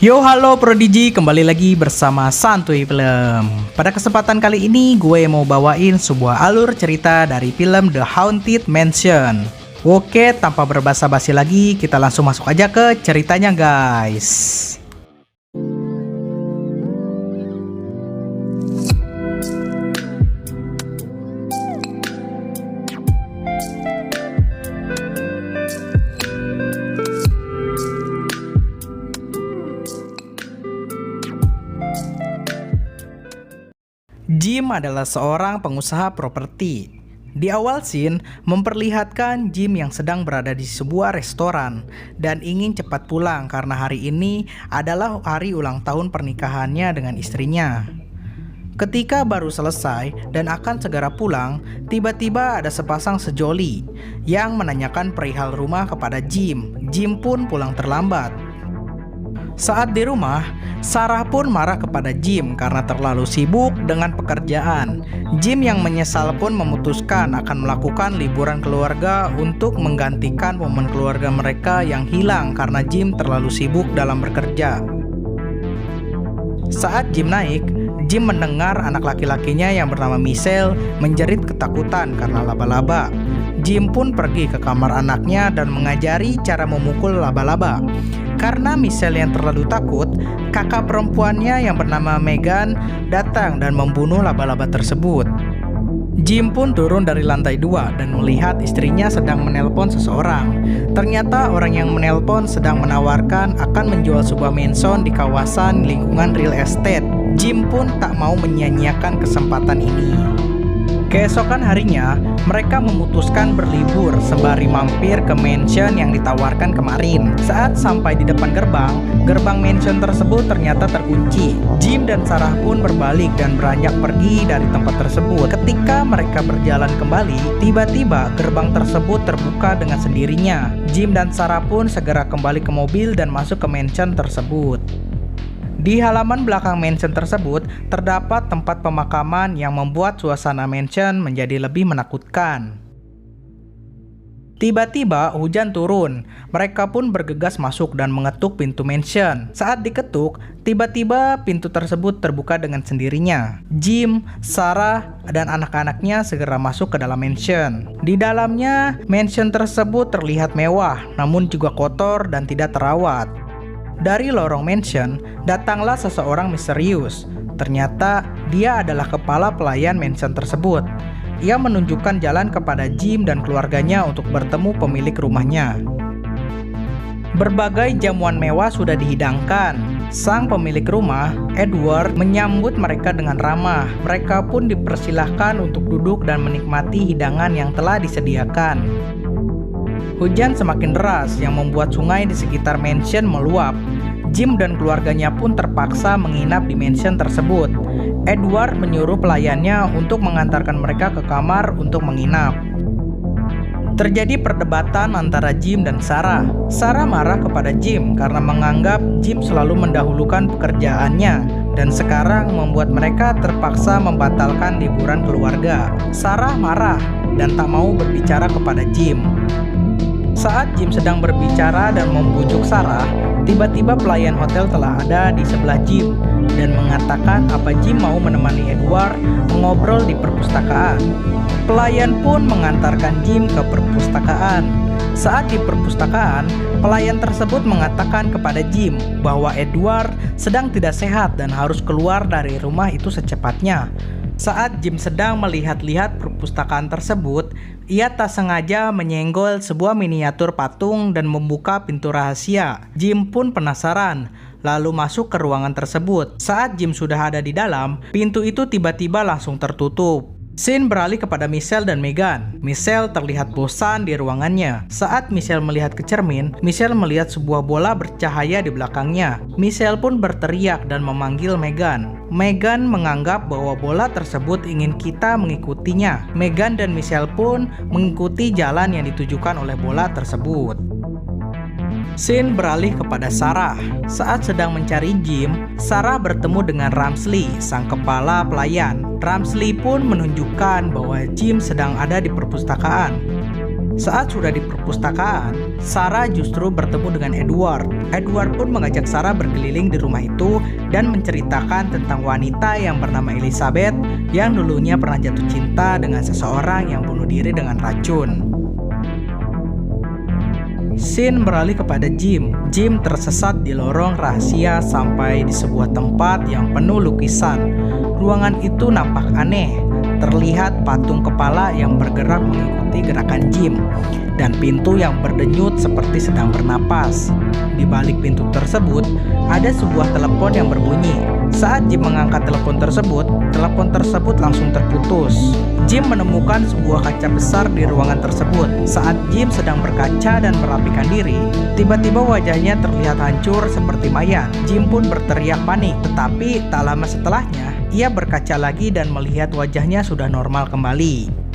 Yo halo Prodigi, kembali lagi bersama Santuy Film. Pada kesempatan kali ini gue mau bawain sebuah alur cerita dari film The Haunted Mansion. Oke, tanpa berbasa-basi lagi, kita langsung masuk aja ke ceritanya guys. Jim adalah seorang pengusaha properti. Di awal scene, memperlihatkan Jim yang sedang berada di sebuah restoran dan ingin cepat pulang karena hari ini adalah hari ulang tahun pernikahannya dengan istrinya. Ketika baru selesai dan akan segera pulang, tiba-tiba ada sepasang sejoli yang menanyakan perihal rumah kepada Jim. Jim pun pulang terlambat. Saat di rumah, Sarah pun marah kepada Jim karena terlalu sibuk dengan pekerjaan. Jim yang menyesal pun memutuskan akan melakukan liburan keluarga untuk menggantikan momen keluarga mereka yang hilang karena Jim terlalu sibuk dalam bekerja. Saat Jim naik, Jim mendengar anak laki-lakinya yang bernama Michelle menjerit ketakutan karena laba-laba. Jim pun pergi ke kamar anaknya dan mengajari cara memukul laba-laba. Karena Michelle yang terlalu takut, kakak perempuannya yang bernama Megan datang dan membunuh laba-laba tersebut. Jim pun turun dari lantai 2 dan melihat istrinya sedang menelpon seseorang. Ternyata orang yang menelpon sedang menawarkan akan menjual sebuah mansion di kawasan lingkungan real estate. Jim pun tak mau menyia-nyiakan kesempatan ini. Keesokan harinya, mereka memutuskan berlibur sembari mampir ke mansion yang ditawarkan kemarin. Saat sampai di depan gerbang mansion tersebut ternyata terkunci. Jim dan Sarah pun berbalik dan beranjak pergi dari tempat tersebut. Ketika mereka berjalan kembali, tiba-tiba gerbang tersebut terbuka dengan sendirinya. Jim dan Sarah pun segera kembali ke mobil dan masuk ke mansion tersebut. Di halaman belakang mansion tersebut terdapat tempat pemakaman yang membuat suasana mansion menjadi lebih menakutkan. Tiba-tiba hujan turun, mereka pun bergegas masuk dan mengetuk pintu mansion. Saat diketuk, tiba-tiba pintu tersebut terbuka dengan sendirinya. Jim, Sarah, dan anak-anaknya segera masuk ke dalam mansion. Di dalamnya, mansion tersebut terlihat mewah, namun juga kotor dan tidak terawat. Dari lorong mansion, datanglah seseorang misterius. Ternyata dia adalah kepala pelayan mansion tersebut. Ia menunjukkan jalan kepada Jim dan keluarganya untuk bertemu pemilik rumahnya. Berbagai jamuan mewah sudah dihidangkan. Sang pemilik rumah, Edward, menyambut mereka dengan ramah. Mereka pun dipersilahkan untuk duduk dan menikmati hidangan yang telah disediakan. Hujan semakin deras yang membuat sungai di sekitar mansion meluap. Jim dan keluarganya pun terpaksa menginap di mansion tersebut. Edward menyuruh pelayannya untuk mengantarkan mereka ke kamar untuk menginap. Terjadi perdebatan antara Jim dan Sarah. Sarah marah kepada Jim karena menganggap Jim selalu mendahulukan pekerjaannya dan sekarang membuat mereka terpaksa membatalkan liburan keluarga. Sarah marah dan tak mau berbicara kepada Jim. Saat Jim sedang berbicara dan membujuk Sarah, tiba-tiba pelayan hotel telah ada di sebelah Jim dan mengatakan apa Jim mau menemani Edward mengobrol di perpustakaan. Pelayan pun mengantarkan Jim ke perpustakaan. Saat di perpustakaan, pelayan tersebut mengatakan kepada Jim bahwa Edward sedang tidak sehat dan harus keluar dari rumah itu secepatnya. Saat Jim sedang melihat-lihat perpustakaan tersebut, ia tak sengaja menyenggol sebuah miniatur patung dan membuka pintu rahasia. Jim pun penasaran, lalu masuk ke ruangan tersebut. Saat Jim sudah ada di dalam, pintu itu tiba-tiba langsung tertutup. Scene beralih kepada Michelle dan Megan. Michelle terlihat bosan di ruangannya. Saat Michelle melihat ke cermin, Michelle melihat sebuah bola bercahaya di belakangnya. Michelle pun berteriak dan memanggil Megan. Megan menganggap bahwa bola tersebut ingin kita mengikutinya. Megan dan Michelle pun mengikuti jalan yang ditujukan oleh bola tersebut. Scene beralih kepada Sarah. Saat sedang mencari Jim, Sarah bertemu dengan Ramsley, sang kepala pelayan. Ramsley pun menunjukkan bahwa Jim sedang ada di perpustakaan. Saat sudah di perpustakaan, Sarah justru bertemu dengan Edward. Edward pun mengajak Sarah berkeliling di rumah itu dan menceritakan tentang wanita yang bernama Elizabeth yang dulunya pernah jatuh cinta dengan seseorang yang bunuh diri dengan racun. Scene beralih kepada Jim. Jim tersesat di lorong rahasia sampai di sebuah tempat yang penuh lukisan. Ruangan itu nampak aneh. Terlihat patung kepala yang bergerak mengikuti gerakan Jim dan pintu yang berdenyut seperti sedang bernapas. Di balik pintu tersebut ada sebuah telepon yang berbunyi. Saat Jim mengangkat telepon tersebut langsung terputus. Jim menemukan sebuah kaca besar di ruangan tersebut. Saat Jim sedang berkaca dan merapikan diri, tiba-tiba wajahnya terlihat hancur seperti mayat. Jim pun berteriak panik, tetapi tak lama setelahnya ia berkaca lagi dan melihat wajahnya sudah normal kembali.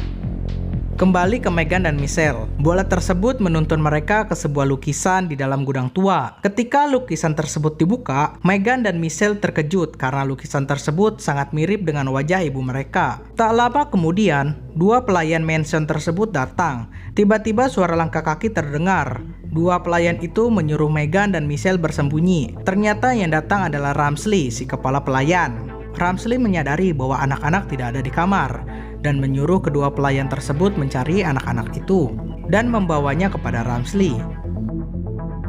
Kembali ke Meghan dan Michelle. Bola tersebut menuntun mereka ke sebuah lukisan di dalam gudang tua. Ketika lukisan tersebut dibuka, Meghan dan Michelle terkejut karena lukisan tersebut sangat mirip dengan wajah ibu mereka. Tak lama kemudian, dua pelayan mansion tersebut datang. Tiba-tiba suara langkah kaki terdengar. Dua pelayan itu menyuruh Meghan dan Michelle bersembunyi. Ternyata yang datang adalah Ramsley, si kepala pelayan. Ramsley menyadari bahwa anak-anak tidak ada di kamar dan menyuruh kedua pelayan tersebut mencari anak-anak itu dan membawanya kepada Ramsley.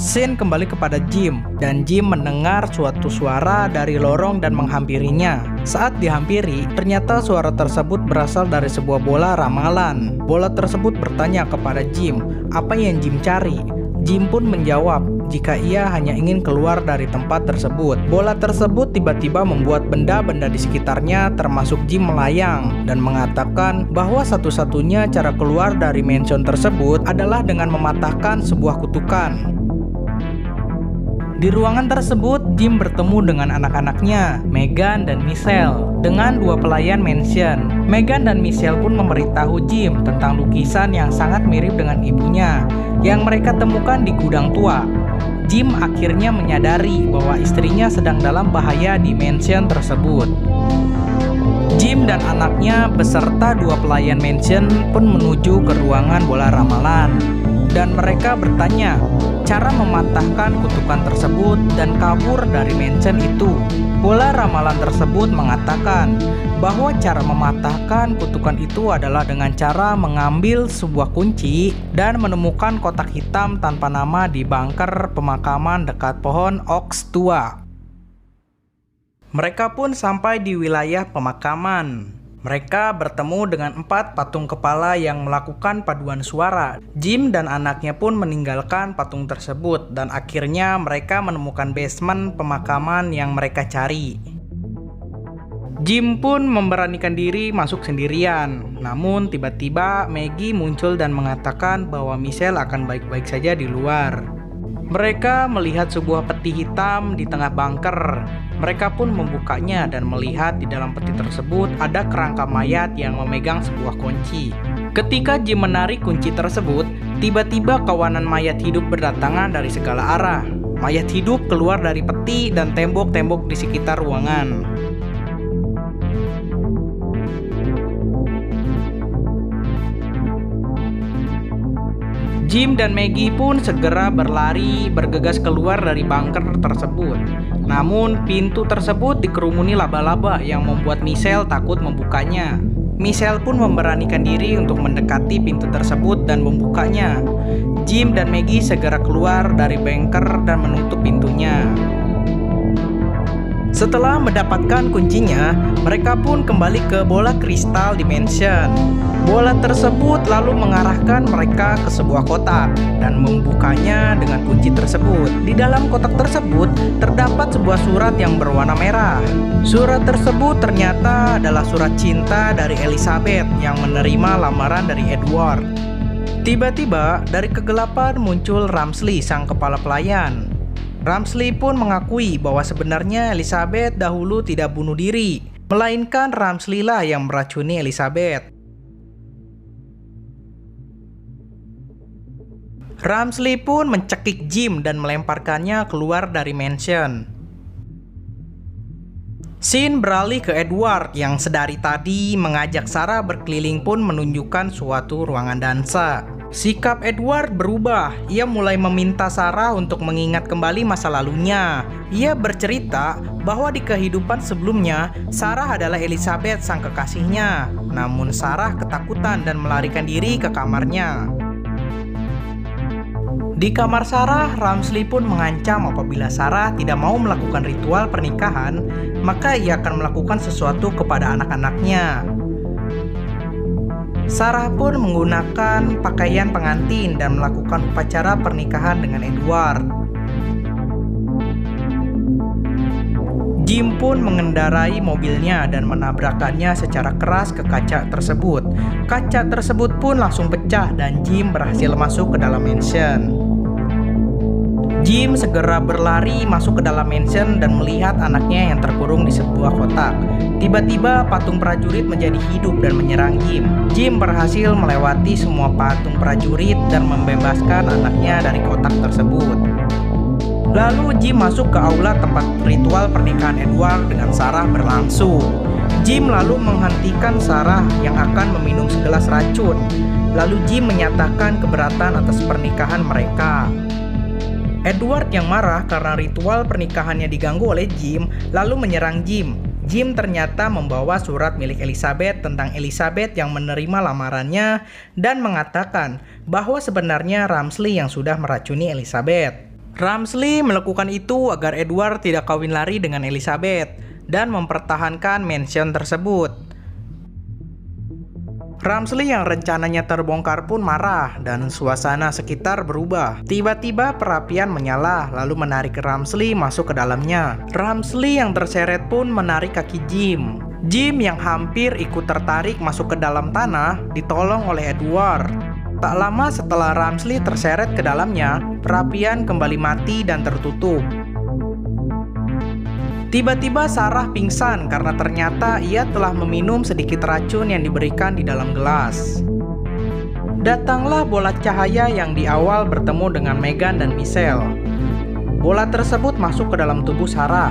Scene kembali kepada Jim, dan Jim mendengar suatu suara dari lorong dan menghampirinya. Saat dihampiri, ternyata suara tersebut berasal dari sebuah bola ramalan. Bola tersebut bertanya kepada Jim, apa yang Jim cari? Jim pun menjawab jika ia hanya ingin keluar dari tempat tersebut. Bola tersebut tiba-tiba membuat benda-benda di sekitarnya termasuk Jim melayang dan mengatakan bahwa satu-satunya cara keluar dari mansion tersebut adalah dengan mematahkan sebuah kutukan. Di ruangan tersebut, Jim bertemu dengan anak-anaknya, Meghan dan Michelle, dengan dua pelayan mansion. Meghan dan Michelle pun memberitahu Jim tentang lukisan yang sangat mirip dengan ibunya yang mereka temukan di gudang tua. Jim akhirnya menyadari bahwa istrinya sedang dalam bahaya di mansion tersebut. Jim dan anaknya beserta dua pelayan mansion pun menuju ke ruangan bola ramalan. Dan mereka bertanya cara mematahkan kutukan tersebut dan kabur dari mansion itu. Bola ramalan tersebut mengatakan bahwa cara mematahkan kutukan itu adalah dengan cara mengambil sebuah kunci dan menemukan kotak hitam tanpa nama di bunker pemakaman dekat pohon oaks tua. Mereka pun sampai di wilayah pemakaman. Mereka bertemu dengan 4 patung kepala yang melakukan paduan suara. Jim dan anaknya pun meninggalkan patung tersebut dan akhirnya mereka menemukan basement pemakaman yang mereka cari. Jim pun memberanikan diri masuk sendirian. Namun tiba-tiba Maggie muncul dan mengatakan bahwa Michelle akan baik-baik saja di luar. Mereka melihat sebuah peti hitam di tengah bunker. Mereka pun membukanya dan melihat di dalam peti tersebut ada kerangka mayat yang memegang sebuah kunci. Ketika Jim menarik kunci tersebut, tiba-tiba kawanan mayat hidup berdatangan dari segala arah. Mayat hidup keluar dari peti dan tembok-tembok di sekitar ruangan. Jim dan Maggie pun segera berlari bergegas keluar dari bunker tersebut. Namun pintu tersebut dikerumuni laba-laba yang membuat Michelle takut membukanya. Michelle pun memberanikan diri untuk mendekati pintu tersebut dan membukanya. Jim dan Maggie segera keluar dari bunker dan menutup pintunya. Setelah mendapatkan kuncinya, mereka pun kembali ke bola kristal di mansion. Bola tersebut lalu mengarahkan mereka ke sebuah kotak dan membukanya dengan kunci tersebut. Di dalam kotak tersebut terdapat sebuah surat yang berwarna merah. Surat tersebut ternyata adalah surat cinta dari Elizabeth yang menerima lamaran dari Edward. Tiba-tiba dari kegelapan muncul Ramsley, sang kepala pelayan. Ramsley pun mengakui bahwa sebenarnya Elizabeth dahulu tidak bunuh diri, melainkan Ramsley lah yang meracuni Elizabeth. Ramsley pun mencekik Jim dan melemparkannya keluar dari mansion. Scene beralih ke Edward yang sedari tadi mengajak Sarah berkeliling pun menunjukkan suatu ruangan dansa. Sikap Edward berubah. Ia mulai meminta Sarah untuk mengingat kembali masa lalunya. Ia bercerita bahwa di kehidupan sebelumnya, Sarah adalah Elizabeth sang kekasihnya. Namun Sarah ketakutan dan melarikan diri ke kamarnya. Di kamar Sarah, Ramsley pun mengancam apabila Sarah tidak mau melakukan ritual pernikahan, maka ia akan melakukan sesuatu kepada anak-anaknya. Sarah pun menggunakan pakaian pengantin dan melakukan upacara pernikahan dengan Edward. Jim pun mengendarai mobilnya dan menabrakannya secara keras ke kaca tersebut. Kaca tersebut pun langsung pecah dan Jim berhasil masuk ke dalam mansion. Jim segera berlari masuk ke dalam mansion dan melihat anaknya yang terkurung di sebuah kotak. Tiba-tiba patung prajurit menjadi hidup dan menyerang Jim. Jim berhasil melewati semua patung prajurit dan membebaskan anaknya dari kotak tersebut. Lalu Jim masuk ke aula tempat ritual pernikahan Edward dengan Sarah berlangsung. Jim lalu menghentikan Sarah yang akan meminum segelas racun. Lalu Jim menyatakan keberatan atas pernikahan mereka. Edward yang marah karena ritual pernikahannya diganggu oleh Jim, lalu menyerang Jim. Jim ternyata membawa surat milik Elizabeth tentang Elizabeth yang menerima lamarannya dan mengatakan bahwa sebenarnya Ramsley yang sudah meracuni Elizabeth. Ramsley melakukan itu agar Edward tidak kawin lari dengan Elizabeth dan mempertahankan mansion tersebut. Ramsley yang rencananya terbongkar pun marah dan suasana sekitar berubah. Tiba-tiba perapian menyala lalu menarik Ramsley masuk ke dalamnya. Ramsley yang terseret pun menarik kaki Jim. Jim yang hampir ikut tertarik masuk ke dalam tanah ditolong oleh Edward. Tak lama setelah Ramsley terseret ke dalamnya, perapian kembali mati dan tertutup. Tiba-tiba Sarah pingsan karena ternyata ia telah meminum sedikit racun yang diberikan di dalam gelas. Datanglah bola cahaya yang di awal bertemu dengan Meghan dan Michelle. Bola tersebut masuk ke dalam tubuh Sarah.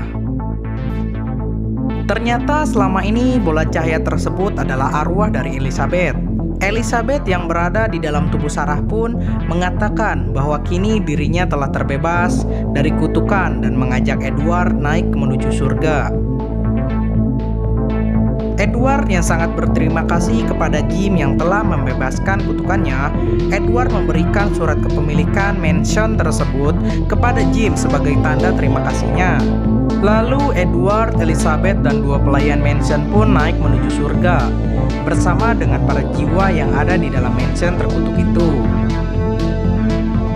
Ternyata selama ini bola cahaya tersebut adalah arwah dari Elizabeth. Elizabeth yang berada di dalam tubuh Sarah pun mengatakan bahwa kini dirinya telah terbebas dari kutukan dan mengajak Edward naik menuju surga. Edward yang sangat berterima kasih kepada Jim yang telah membebaskan kutukannya. Edward memberikan surat kepemilikan mansion tersebut kepada Jim sebagai tanda terima kasihnya. Lalu Edward, Elizabeth, dan dua pelayan mansion pun naik menuju surga bersama dengan para jiwa yang ada di dalam mansion terkutuk itu.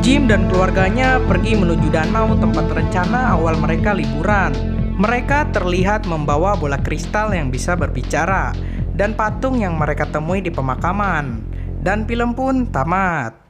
Jim dan keluarganya pergi menuju danau tempat rencana awal mereka liburan. Mereka terlihat membawa bola kristal yang bisa berbicara dan patung yang mereka temui di pemakaman. Dan film pun tamat.